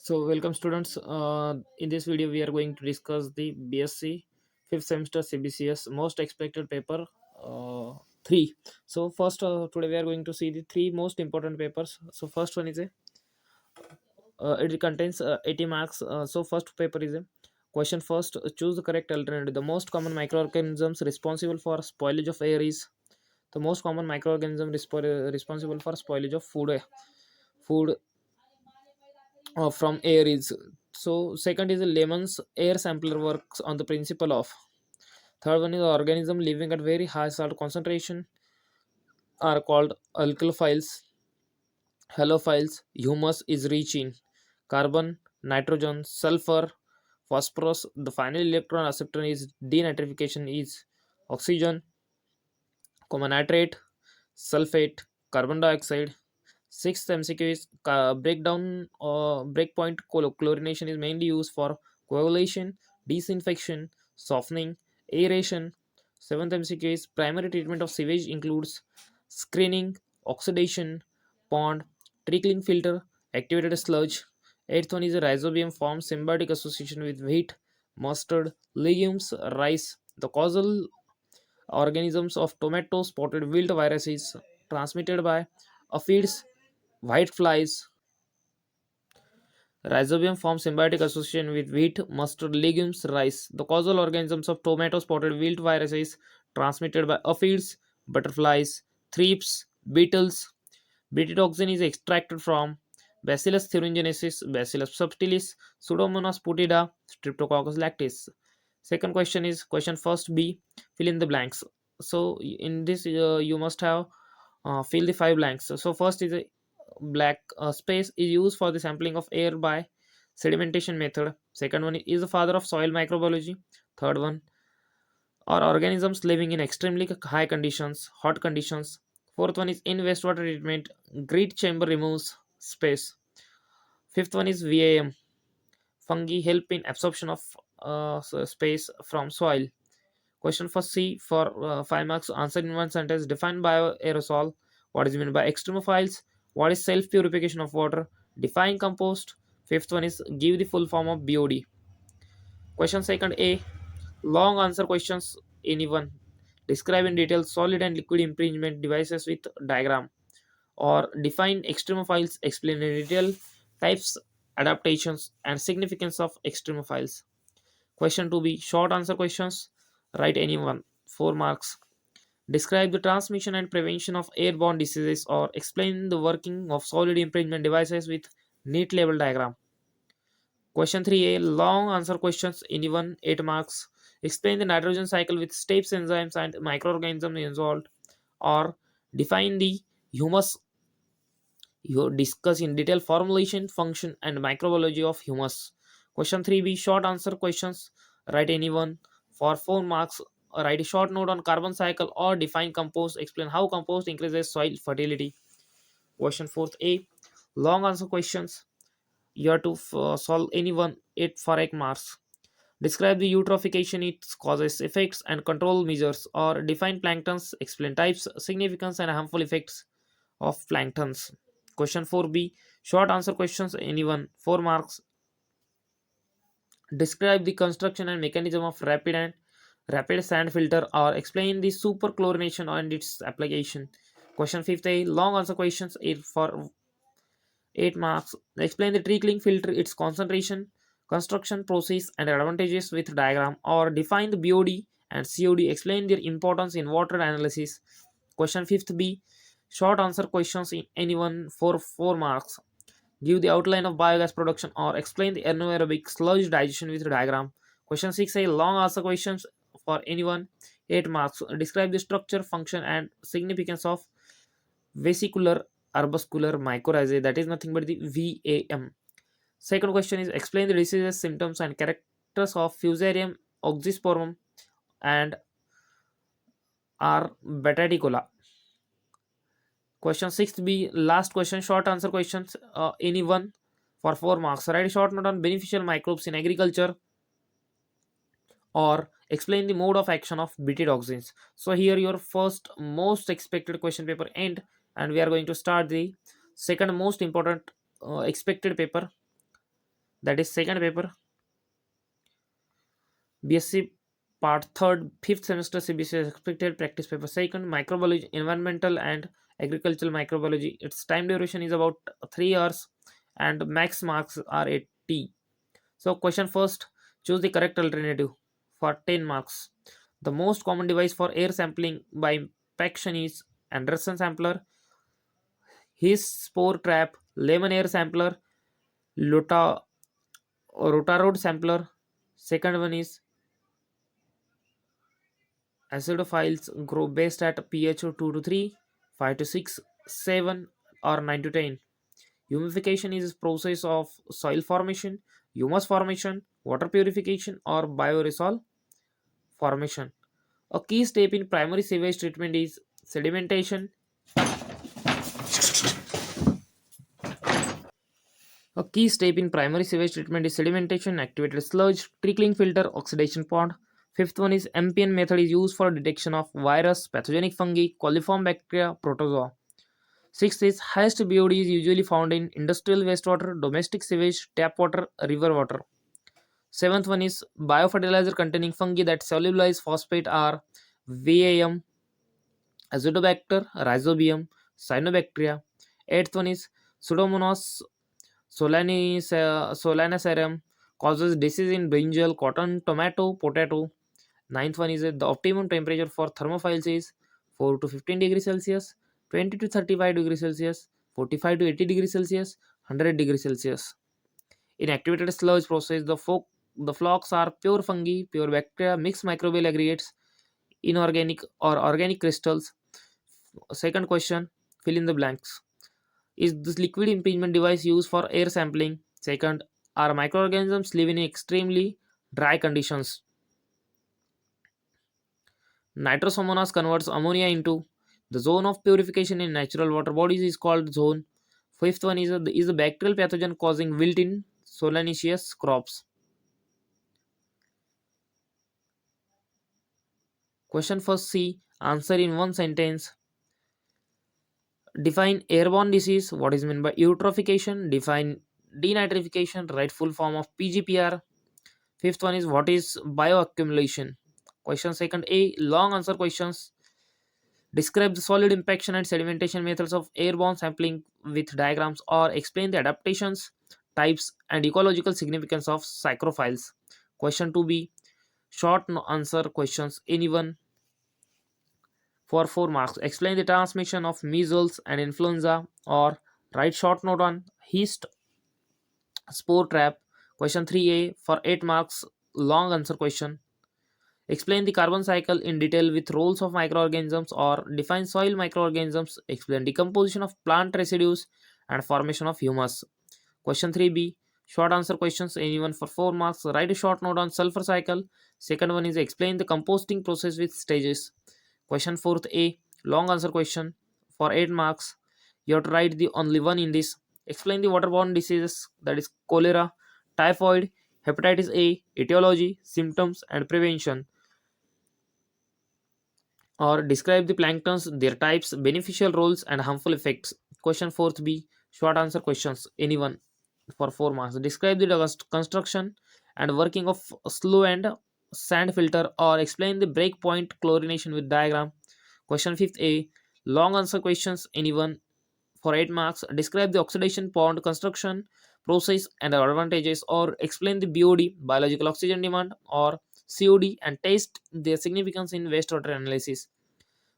So, welcome students. In this video, we are going to discuss the BSc 5th semester CBCS most expected paper 3. So, first, today we are going to see the three most important papers. So, first one is a it contains 80 marks. So, first paper is a question first. Choose the correct alternative. The most common microorganisms responsible for spoilage of air is the most common microorganism responsible for spoilage of food from air is. So second is lemons air sampler works on the principle of. Third one is organism living at very high salt concentration are called alkalophiles. Halophiles humus is rich in carbon, nitrogen, sulfur, phosphorus. The final electron acceptance is denitrification is oxygen, common nitrate, sulfate, carbon dioxide. Sixth MCQ is breakpoint chlorination is mainly used for coagulation, disinfection, softening, aeration. Seventh MCQ is primary treatment of sewage includes screening, oxidation, pond, trickling filter, activated sludge. Eighth one is a rhizobium forms symbiotic association with wheat, mustard, legumes, rice. The causal organisms of tomato spotted wilt virus is transmitted by aphids, whiteflies. Rhizobium forms symbiotic association with wheat, mustard, legumes, rice. The causal organisms of tomato spotted wilt virus is transmitted by aphids, butterflies, thrips, beetles. Beta-toxin is extracted from Bacillus thuringiensis, Bacillus subtilis, Pseudomonas putida, Streptococcus lactis. Second question is question first B. Fill in the blanks. So in this you must have fill the five blanks. So first is a black space is used for the sampling of air by sedimentation method. Second one is the father of soil microbiology. Third one are organisms living in extremely high conditions, hot conditions. Fourth one is in wastewater treatment, grit chamber removes space. Fifth one is VAM, fungi help in absorption of space from soil. Question for C for 5 marks. Answer in one sentence. Define bioaerosol. What is meant by extremophiles? What is self purification of water? Define compost. Fifth one is give the full form of BOD. Question second A. Long answer questions. Anyone. Describe in detail solid and liquid impingement devices with diagram. Or define extremophiles. Explain in detail types, adaptations, and significance of extremophiles. Question 2B. Short answer questions. Write anyone. 4 marks. Describe the transmission and prevention of airborne diseases or explain the working of solid impingement devices with neat label diagram. Question 3A. Long answer questions. Anyone. 8 marks. Explain the nitrogen cycle with steps, enzymes, and microorganisms involved. Or define the humus. You discuss in detail formulation, function, and microbiology of humus. Question 3B. Short answer questions. Write anyone. For 4 marks, write a short note on carbon cycle or define compost. Explain how compost increases soil fertility. Question 4A. Long answer questions. You have to solve any one 8 for 8 marks. Describe the eutrophication, its causes, effects, and control measures, or define planktons. Explain types, significance, and harmful effects of planktons. Question 4B. Short answer questions. Anyone. 4 marks. Describe the construction and mechanism of rapid sand filter or explain the superchlorination and its application. Question 5A. Long answer questions 8 for 8 marks. Explain the trickling filter, its concentration, construction process, and advantages with diagram or define the BOD and COD. Explain their importance in water analysis. Question 5B. Short answer questions in anyone for 4 marks. Give the outline of biogas production or explain the anaerobic sludge digestion with a diagram. Question 6A. Long answer questions for anyone. 8 marks. Describe the structure, function, and significance of vesicular arbuscular mycorrhizae. That is nothing but the VAM. Second question is explain the diseases, symptoms, and characters of Fusarium oxysporum and R. betaticola. Question 6B, last question, short answer questions. Any one for 4 marks. Write a short note on beneficial microbes in agriculture or explain the mode of action of beta-toxins. So here your first most expected question paper end, and we are going to start the second most important expected paper. That is second paper, BSc part third, fifth semester CBC expected practice paper. Second, microbiology, environmental and agricultural microbiology. Its time duration is about 3 hours, and max marks are 80. So, question first, choose the correct alternative for 10 marks. The most common device for air sampling by impaction is Anderson sampler, his spore trap, lemon air sampler, Lota, rotarod sampler. Second one is acidophiles grow best at pH of 2 to 3, 5 to 6, 7 or 9 to 10. Humification is process of soil formation, humus formation, water purification or bioresol formation. A key step in primary sewage treatment is sedimentation. A key step in primary sewage treatment is sedimentation, activated sludge, trickling filter, oxidation pond. Fifth one is MPN method is used for detection of virus, pathogenic fungi, coliform bacteria, protozoa. Sixth is highest BOD is usually found in industrial wastewater, domestic sewage, tap water, river water. Seventh one is biofertilizer containing fungi that solubilize phosphate are VAM, Azotobacter, Rhizobium, Cyanobacteria. Eighth one is Pseudomonas solanacearum causes disease in brinjal, cotton, tomato, potato. Ninth one is the optimum temperature for thermophiles is 4 to 15 degrees Celsius, 20 to 35 degrees Celsius, 45 to 80 degrees Celsius, 100 degrees Celsius. In activated sludge process, the flocks are pure fungi, pure bacteria, mixed microbial aggregates, inorganic or organic crystals. Second question, fill in the blanks. Is this liquid impingement device used for air sampling? Second, are microorganisms live in extremely dry conditions? Nitrosomonas converts ammonia into the zone of purification in natural water bodies is called zone. Fifth one is the bacterial pathogen causing wilt in solanaceous crops. Question first C. Answer in one sentence. Define airborne disease. What is meant by eutrophication? Define denitrification. Right full form of PGPR. Fifth one is what is bioaccumulation? Question second A. Long answer questions. Describe the solid impaction and sedimentation methods of airborne sampling with diagrams or explain the adaptations, types, and ecological significance of psychrophiles. Question 2b. Short answer questions. Anyone for 4 marks. Explain the transmission of measles and influenza or write short note on yeast spore trap. Question 3a for 8 marks. Long answer question. Explain the carbon cycle in detail with roles of microorganisms or define soil microorganisms. Explain decomposition of plant residues and formation of humus. Question 3b. Short answer questions. Anyone for 4 marks. Write a short note on sulfur cycle. Second one is explain the composting process with stages. Question 4th A. Long answer question for 8 marks. You have to write the only one in this. Explain the waterborne diseases, that is cholera, typhoid, hepatitis A, etiology, symptoms, and prevention, or describe the planktons, their types, beneficial roles, and harmful effects. Question 4th B. Short answer questions. Anyone for 4 marks. Describe the construction and working of slow and sand filter or explain the breakpoint chlorination with diagram. Question 5th A. Long answer questions. Anyone for 8 marks. Describe the oxidation pond construction process and the advantages or explain the BOD, biological oxygen demand, or COD and test their significance in wastewater analysis.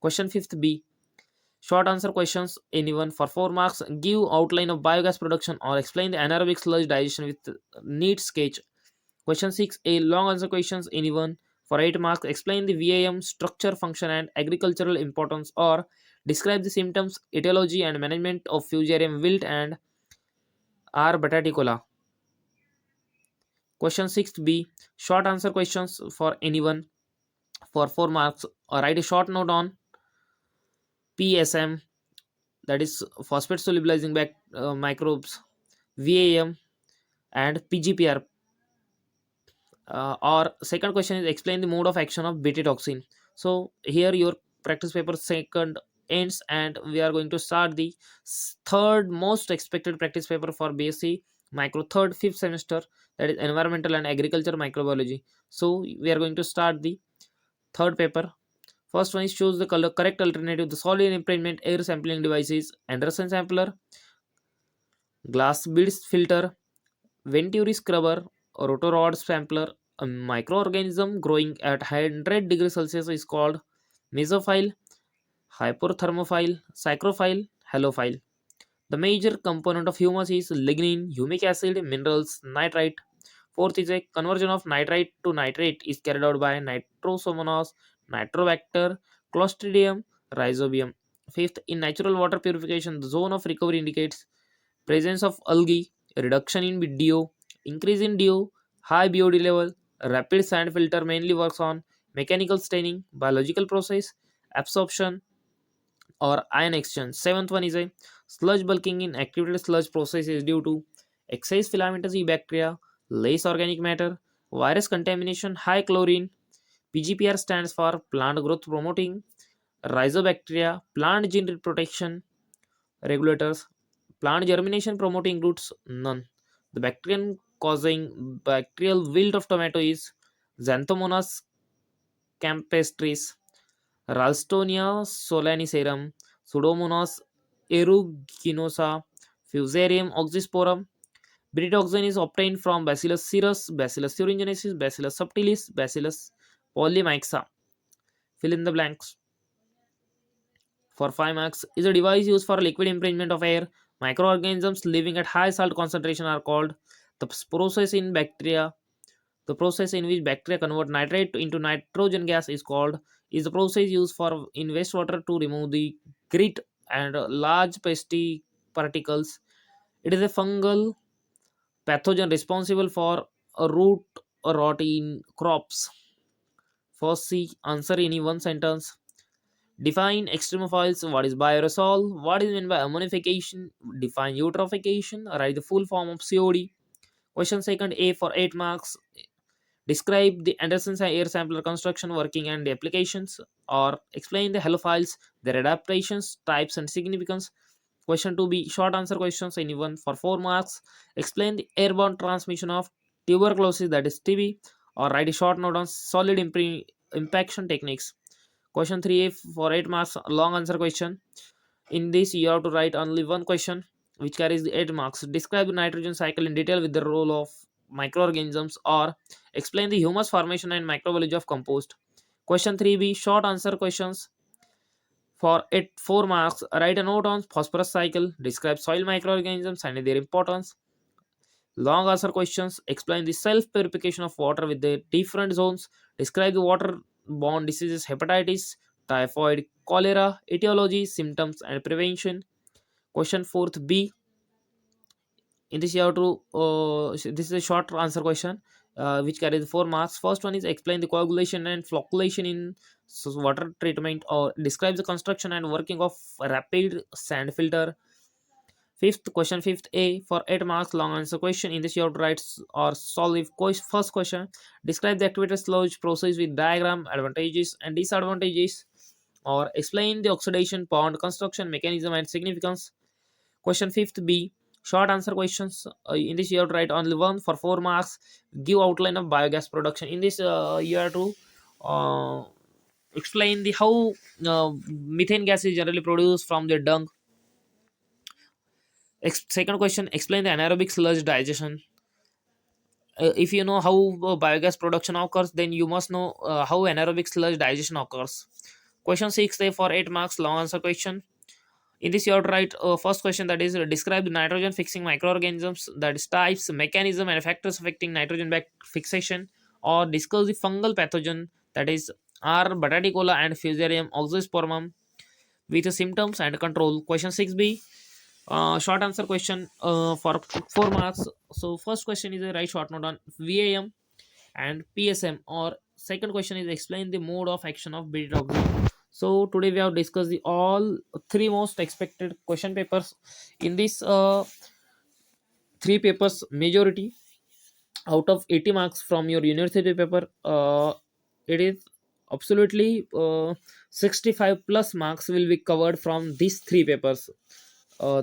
Question 5th B. Short answer questions. Anyone for 4 marks. Give outline of biogas production or explain the anaerobic sludge digestion with neat sketch. Question 6a. Long answer questions. Anyone for 8 marks. Explain the VAM structure, function, and agricultural importance or describe the symptoms, etiology, and management of fusarium wilt and R. bataticola. Question 6b. Short answer questions for anyone for 4 marks. Or write a short note on PSM, that is phosphate solubilizing microbes, VAM, and PGPR. Or second question is explain the mode of action of beta toxin. So here your practice paper second ends, and we are going to start the third most expected practice paper for BSc micro third fifth semester, that is environmental and agriculture microbiology. So we are going to start the third paper. First one is choose the color correct alternative, the solid impingement air sampling devices, Anderson sampler, glass beads filter, venturi scrubber, rotorod sampler. A microorganism growing at 100 degrees Celsius is called mesophile, hyperthermophile, psychrophile, halophile. The major component of humus is lignin, humic acid, minerals, nitrite. Fourth is a conversion of nitrite to nitrate is carried out by nitrosomonas, nitrobacter, clostridium, rhizobium. Fifth, in natural water purification, the zone of recovery indicates presence of algae, reduction in DO, increase in DO, high BOD level. Rapid sand filter mainly works on mechanical staining, biological process, absorption, or ion exchange. Seventh one is a sludge bulking in activated sludge process is due to excess filamentous E bacteria, less organic matter, virus contamination, high chlorine. PGPR stands for plant growth promoting rhizobacteria, plant gene protection regulators, plant germination promoting roots, none. The bacterium causing bacterial wilt of tomato is Xanthomonas campestris, Ralstonia solanicerum, Pseudomonas aeruginosa, Fusarium oxysporum. Britoxin is obtained from Bacillus cereus, Bacillus thuringiensis, Bacillus subtilis, Bacillus polymyxa. Fill in the blanks. For 5 marks, is a device used for liquid impingement of air. Microorganisms living at high salt concentration are called the process in bacteria. The process in which bacteria convert nitrate into nitrogen gas is the process used for in wastewater to remove the grit and large pasty particles. It is a fungal pathogen responsible for a root rot in crops. First, C. Answer any one sentence. Define extremophiles. What is bioaerosol? What is meant by ammonification? Define eutrophication. Write the full form of COD. Question second A for 8 marks. Describe the Anderson air sampler construction, working, and the applications, or explain the halophiles, their adaptations, types, and significance. Question 2B, short answer questions, anyone for 4 marks. Explain the airborne transmission of tuberculosis, that is TB, or write a short note on solid impaction techniques. Question 3A for 8 marks, long answer question. In this, you have to write only one question which carries the 8 marks. Describe the nitrogen cycle in detail with the role of microorganisms, or explain the humus formation and microbiology of compost. Question 3B, short answer questions. For 4 marks, write a note on phosphorus cycle, describe soil microorganisms and their importance. Long answer questions, explain the self purification of water with the different zones, describe the waterborne diseases, hepatitis, typhoid, cholera, etiology, symptoms, and prevention. Question 4th B. In this, you have to this is a short answer question which carries 4 marks. First one is explain the coagulation and flocculation in water treatment, or describe the construction and working of rapid sand filter. Fifth question, 5th A for 8 marks, long answer question. In this, you have to write or solve first question. Describe the activated sludge process with diagram, advantages and disadvantages, or explain the oxidation pond construction mechanism and significance. Question 5th B, short answer questions. In this, you have to write only one for 4 marks. Give outline of biogas production. In this, you have to uh, explain the how methane gas is generally produced from the dung. Second question, explain the anaerobic sludge digestion. If you know how biogas production occurs, then you must know how anaerobic sludge digestion occurs. Question 6 for 8 marks, long answer question. In this, you have to write first question, that is describe the nitrogen fixing microorganisms, that is types, mechanism, and factors affecting nitrogen back fixation, or discuss the fungal pathogen, that is R. bataticola and Fusarium oxysporum with the symptoms and control. Question 6B, short answer question for 4 marks. So first question is a write short note on VAM and PSM, or second question is explain the mode of action of beta-toxin. So today we have discussed the all three most expected question papers. In this three papers, majority out of 80 marks from your university paper, it is absolutely 65 plus marks will be covered from these three papers.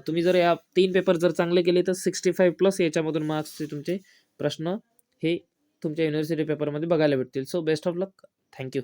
तुम्ही जर या 3 paper जर चांगले केले तर 65 plus याच्यामधून मार्क्सचे तुमचे प्रश्न हे तुमच्या युनिव्हर्सिटी पेपरमध्ये बघायला भेटतील. So best of luck. Thank you.